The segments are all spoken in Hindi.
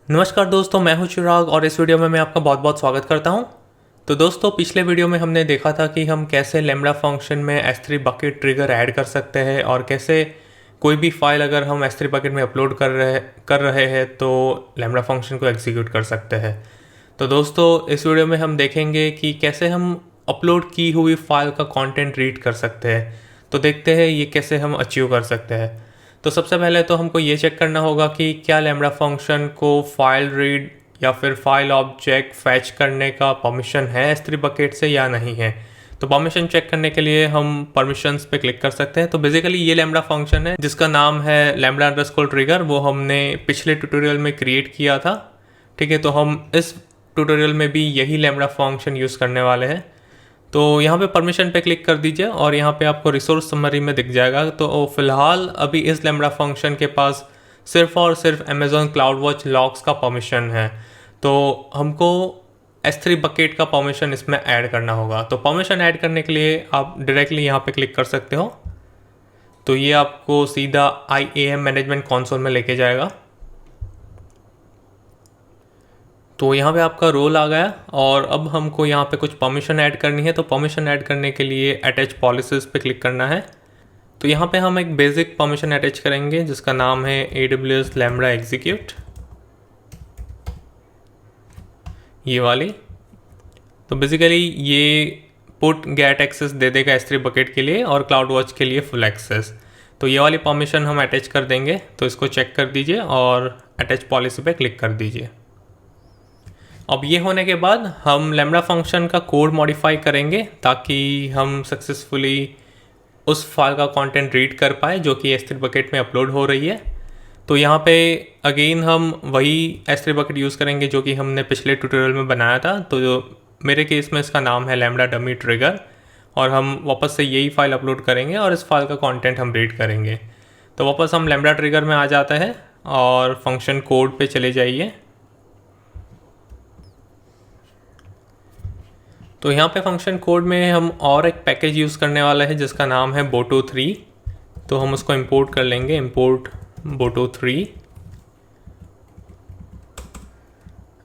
नमस्कार दोस्तों, मैं हूं चिराग और इस वीडियो में मैं आपका बहुत बहुत स्वागत करता हूं। तो दोस्तों, पिछले वीडियो में हमने देखा था कि हम कैसे लैम्ब्डा फंक्शन में S3 बकेट ट्रिगर ऐड कर सकते हैं और कैसे कोई भी फाइल अगर हम S3 बकेट में अपलोड कर रहे हैं तो लैम्ब्डा फंक्शन को एग्जीक्यूट कर सकते हैं। तो दोस्तों, इस वीडियो में हम देखेंगे कि कैसे हम अपलोड की हुई फाइल का कंटेंट रीड कर सकते हैं। तो देखते हैं ये कैसे हम अचीव कर सकते हैं। तो सबसे पहले तो हमको ये चेक करना होगा कि क्या लैम्ब्डा फंक्शन को फाइल रीड या फिर फाइल ऑब्जेक्ट फैच करने का परमिशन है S3 बकेट से या नहीं है। तो परमिशन चेक करने के लिए हम परमिशंस पे क्लिक कर सकते हैं। तो बेसिकली ये लैम्ब्डा फंक्शन है जिसका नाम है लैम्ब्डा अंडरस्कोर ट्रिगर, वो हमने पिछले ट्यूटोरियल में क्रिएट किया था। ठीक है, तो हम इस ट्यूटोरियल में भी यही लैम्ब्डा फंक्शन यूज़ करने वाले हैं। तो यहाँ पे परमिशन पे क्लिक कर दीजिए और यहाँ पे आपको रिसोर्स समरी में दिख जाएगा। तो फिलहाल अभी इस लैम्ब्डा फंक्शन के पास सिर्फ और सिर्फ Amazon CloudWatch लॉग्स का परमिशन है। तो हमको S3 बकेट का परमिशन इसमें ऐड करना होगा। तो परमिशन ऐड करने के लिए आप डायरेक्टली यहाँ पे क्लिक कर सकते हो। तो ये आपको सीधा IAM मैनेजमेंट कंसोल में लेके जाएगा। तो यहाँ पे आपका रोल आ गया और अब हमको यहाँ पे कुछ परमिशन ऐड करनी है। तो परमिशन ऐड करने के लिए अटैच पॉलिसीज पे क्लिक करना है। तो यहाँ पे हम एक बेसिक परमिशन अटैच करेंगे जिसका नाम है AWS Lambda Execute, ये वाली। तो बेसिकली ये पुट गेट एक्सेस दे देगा S3 बकेट के लिए और क्लाउड वॉच के लिए फुल एक्सेस। तो ये वाली परमिशन हम अटैच कर देंगे। तो इसको चेक कर दीजिए और अटैच पॉलिसी पे क्लिक कर दीजिए। अब ये होने के बाद हम लैम्ब्डा फंक्शन का कोड मॉडिफाई करेंगे ताकि हम सक्सेसफुली उस फाइल का कंटेंट रीड कर पाए जो कि S3 बकेट में अपलोड हो रही है। तो यहाँ पे अगेन हम वही S3 बकेट यूज़ करेंगे जो कि हमने पिछले ट्यूटोरियल में बनाया था। तो जो मेरे केस में इसका नाम है लैम्ब्डा डमी ट्रिगर और हम वापस से यही फाइल अपलोड करेंगे और इस फाइल का कंटेंट हम रीड करेंगे। तो वापस हम लैम्ब्डा ट्रिगर में आ जाते हैं और फंक्शन कोड पे चले जाइए। तो यहाँ पे फंक्शन कोड में हम और एक पैकेज यूज़ करने वाला है जिसका नाम है Boto3। तो हम उसको इंपोर्ट कर लेंगे, import Boto3।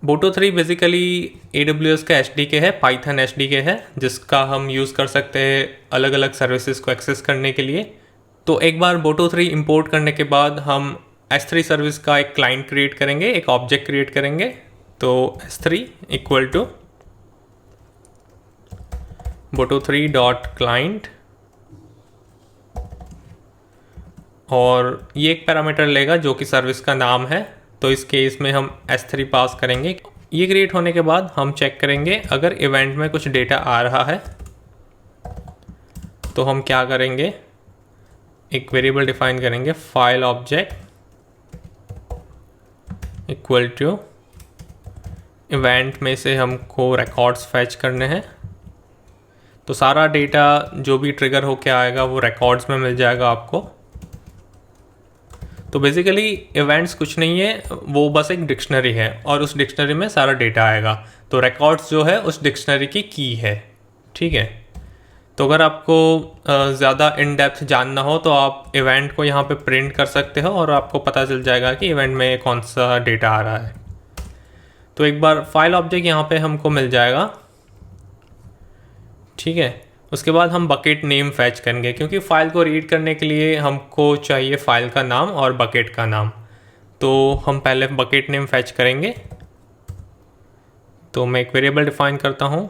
Boto3 basically AWS का SDK है, पाइथन SDK है जिसका हम यूज़ कर सकते हैं अलग अलग सर्विसेज को एक्सेस करने के लिए। तो एक बार Boto3 इंपोर्ट करने के बाद हम S3 सर्विस का एक क्लाइंट क्रिएट करेंगे, एक ऑब्जेक्ट क्रिएट करेंगे। तो S3 इक्वल टू Boto3.client और ये एक पैरामीटर लेगा जो कि सर्विस का नाम है। तो इस केस में हम S3 पास करेंगे। ये क्रिएट होने के बाद हम चेक करेंगे अगर इवेंट में कुछ डेटा आ रहा है तो हम क्या करेंगे, एक वेरिएबल डिफाइन करेंगे file object equal to event में से हमको रिकॉर्ड्स फैच करने हैं। तो सारा डेटा जो भी ट्रिगर होके आएगा वो रिकॉर्ड्स में मिल जाएगा आपको। तो बेसिकली इवेंट्स कुछ नहीं है, वो बस एक डिक्शनरी है और उस डिक्शनरी में सारा डेटा आएगा। तो रिकॉर्ड्स जो है उस डिक्शनरी की की है। ठीक है, तो अगर आपको ज़्यादा इन डेप्थ जानना हो तो आप इवेंट को यहाँ पे प्रिंट कर सकते हो और आपको पता चल जाएगा कि इवेंट में कौन सा डेटा आ रहा है। तो एक बार फाइल ऑब्जेक्ट यहाँ पे हमको मिल जाएगा। ठीक है, उसके बाद हम बकेट नेम फैच करेंगे क्योंकि फ़ाइल को रीड करने के लिए हमको चाहिए फ़ाइल का नाम और बकेट का नाम। तो हम पहले बकेट नेम फैच करेंगे। तो मैं एक वेरिएबल डिफाइन करता हूँ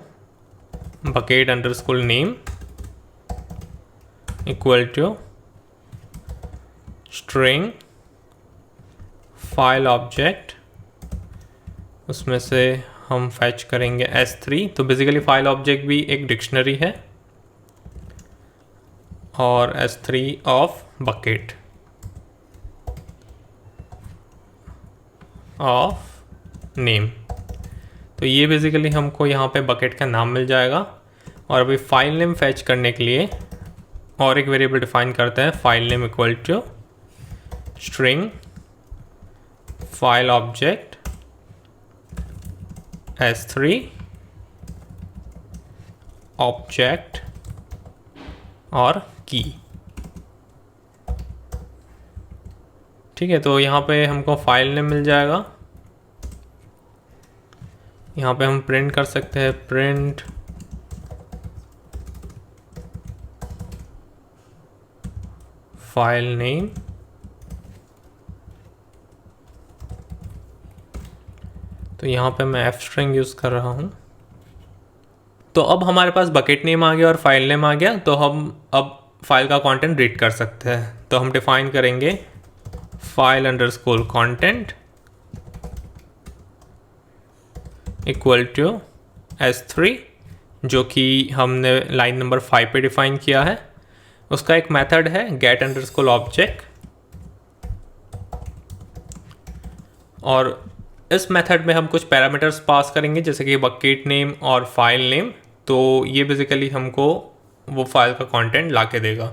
bucket underscore name equal to string file object, उसमें से हम फैच करेंगे S3। तो बेसिकली फाइल ऑब्जेक्ट भी एक डिक्शनरी है और S3 of bucket of name. तो ये बेसिकली हमको यहाँ पे बकेट का नाम मिल जाएगा। और अभी फाइल नेम फैच करने के लिए और एक वेरिएबल डिफाइन करते हैं file name equal to string file object S3 object और की। ठीक है, तो यहाँ पे हमको फाइल नेम मिल जाएगा यहाँ पे हम प्रिंट कर सकते हैं प्रिंट फाइल नेम। तो यहाँ पे मैं एफ स्ट्रिंग यूज़ कर रहा हूँ। तो अब हमारे पास बकेट नेम आ गया और फाइल नेम आ गया, तो हम अब फाइल का कंटेंट रीड कर सकते हैं। तो हम डिफाइन करेंगे file underscore content equal to S3, जो कि हमने लाइन नंबर 5 पे डिफाइन किया है। उसका एक मेथड है गेट अंडरस्कोर ऑब्जेक्ट, और इस मेथड में हम कुछ पैरामीटर्स पास करेंगे जैसे कि बकेट नेम और फाइल नेम। तो ये बेसिकली हमको वो फाइल का कंटेंट ला के देगा।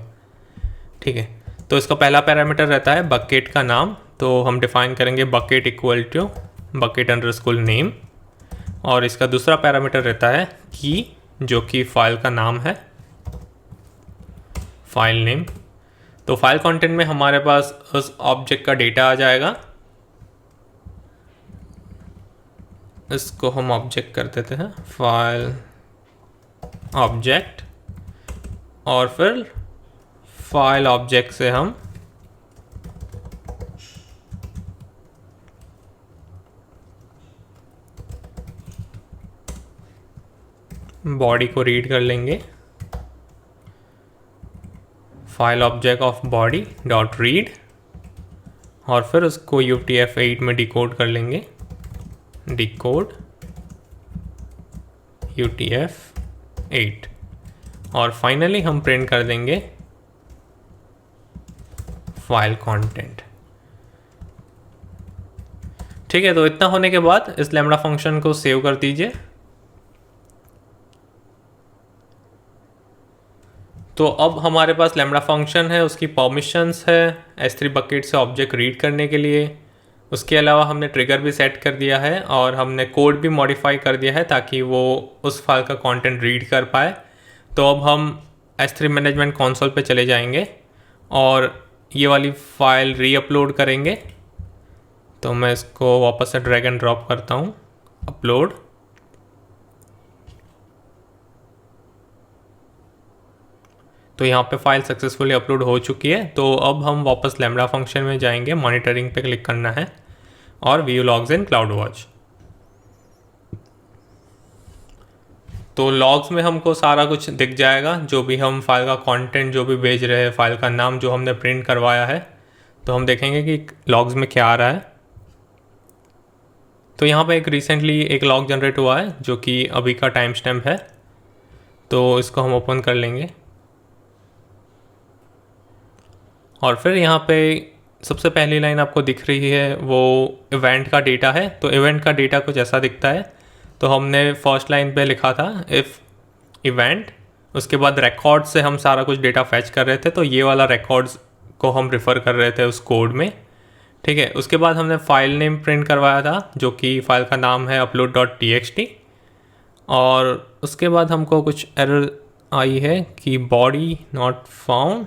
ठीक है, तो इसका पहला पैरामीटर रहता है बकेट का नाम। तो हम डिफाइन करेंगे bucket equal to bucket underscore name, और इसका दूसरा पैरामीटर रहता है की, जो कि फाइल का नाम है फाइल नेम। तो फाइल कंटेंट में हमारे पास उस ऑब्जेक्ट का डेटा आ जाएगा। इसको हम ऑब्जेक्ट कर देते हैं फाइल ऑब्जेक्ट, और फिर फाइल ऑब्जेक्ट से हम बॉडी को रीड कर लेंगे। File object of body dot read, और फिर उसको UTF-8 में डिकोड कर लेंगे। डिकोड UTF-8, और फाइनली हम प्रिंट कर देंगे फाइल कंटेंट। ठीक है, तो इतना होने के बाद इस लैम्बडा फंक्शन को सेव कर दीजिए। तो अब हमारे पास लैम्बडा फंक्शन है, उसकी परमिशंस है S3 बकेट से ऑब्जेक्ट रीड करने के लिए। उसके अलावा हमने ट्रिगर भी सेट कर दिया है, और हमने कोड भी मॉडिफाई कर दिया है ताकि वो उस फाइल का कंटेंट रीड कर पाए। तो अब हम S3 मैनेजमेंट कंसोल पे चले जाएंगे और ये वाली फाइल रीअपलोड करेंगे। तो मैं इसको वापस से ड्रैग एंड ड्रॉप करता हूँ, अपलोड। तो यहाँ पे फाइल सक्सेसफुली अपलोड हो चुकी है। तो अब हम वापस लैम्बडा फंक्शन में जाएंगे, मॉनिटरिंग पे क्लिक करना है और व्यू लॉग्स इन क्लाउड वॉच। तो लॉग्स में हमको सारा कुछ दिख जाएगा, जो भी हम फाइल का कंटेंट जो भी भेज रहे हैं, फाइल का नाम जो हमने प्रिंट करवाया है। तो हम देखेंगे कि लॉग्स में क्या आ रहा है। तो यहाँ पे एक रिसेंटली एक लॉग जनरेट हुआ है जो कि अभी का टाइम स्टैम्प है। तो इसको हम ओपन कर लेंगे, और फिर यहाँ पे सबसे पहली लाइन आपको दिख रही है वो इवेंट का डेटा है। तो इवेंट का डेटा कुछ ऐसा दिखता है। तो हमने फर्स्ट लाइन पे लिखा था इफ़ इवेंट, उसके बाद रिकॉर्ड से हम सारा कुछ डेटा फैच कर रहे थे। तो ये वाला रिकॉर्ड्स को हम रिफ़र कर रहे थे उस कोड में। ठीक है, उसके बाद हमने फाइल नेम प्रिंट करवाया था जो कि फाइल का नाम है upload.txt, और उसके बाद हमको कुछ एरर आई है कि body not found,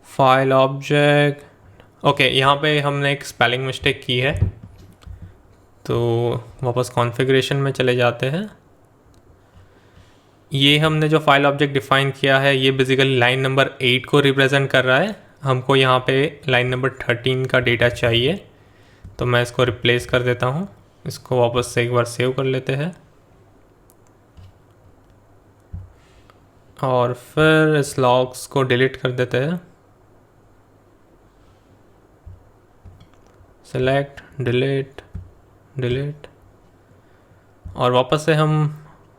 file object. Okay, यहाँ पे हमने एक स्पेलिंग मिस्टेक की है। तो वापस कॉन्फ़िगरेशन में चले जाते हैं। ये हमने जो फाइल ऑब्जेक्ट डिफ़ाइन किया है ये बेसिकली लाइन नंबर 8 को रिप्रेजेंट कर रहा है। हमको यहाँ पे लाइन नंबर 13 का डेटा चाहिए। तो मैं इसको रिप्लेस कर देता हूँ। इसको वापस से एक बार सेव कर लेते हैं, और फिर इस लॉग्स को डिलीट कर देते हैं। सेलेक्ट, डिलीट, डिलीट, और वापस से हम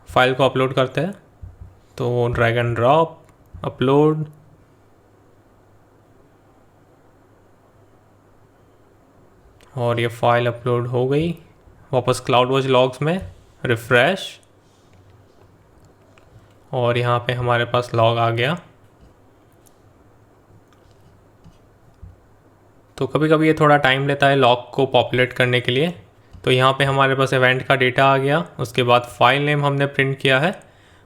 फाइल को अपलोड करते हैं। तो ड्रैग एंड ड्रॉप, अपलोड, और ये फाइल अपलोड हो गई। वापस क्लाउड वॉच लॉग्स में रिफ़्रेश, और यहाँ पे हमारे पास लॉग आ गया। तो कभी कभी ये थोड़ा टाइम लेता है लॉग को पॉपुलेट करने के लिए। तो यहाँ पे हमारे पास इवेंट का डेटा आ गया, उसके बाद फाइल नेम हमने प्रिंट किया है,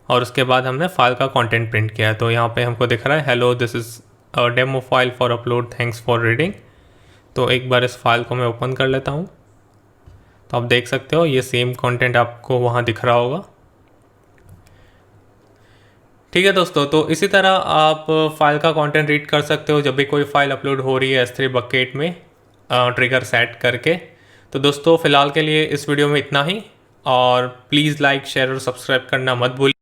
और उसके बाद हमने फाइल का कंटेंट प्रिंट किया है। तो यहाँ पे हमको दिख रहा है hello this is a demo file for upload, thanks for reading. तो एक बार इस फाइल को मैं ओपन कर लेता हूँ। तो आप देख सकते हो ये सेम कंटेंट आपको वहाँ दिख रहा होगा। ठीक है दोस्तों, तो इसी तरह आप फाइल का कंटेंट रीड कर सकते हो जब भी कोई फाइल अपलोड हो रही है S3 बकेट में ट्रिगर सेट करके। तो दोस्तों फिलहाल के लिए इस वीडियो में इतना ही, और प्लीज़ लाइक शेयर और सब्सक्राइब करना मत भूलिए।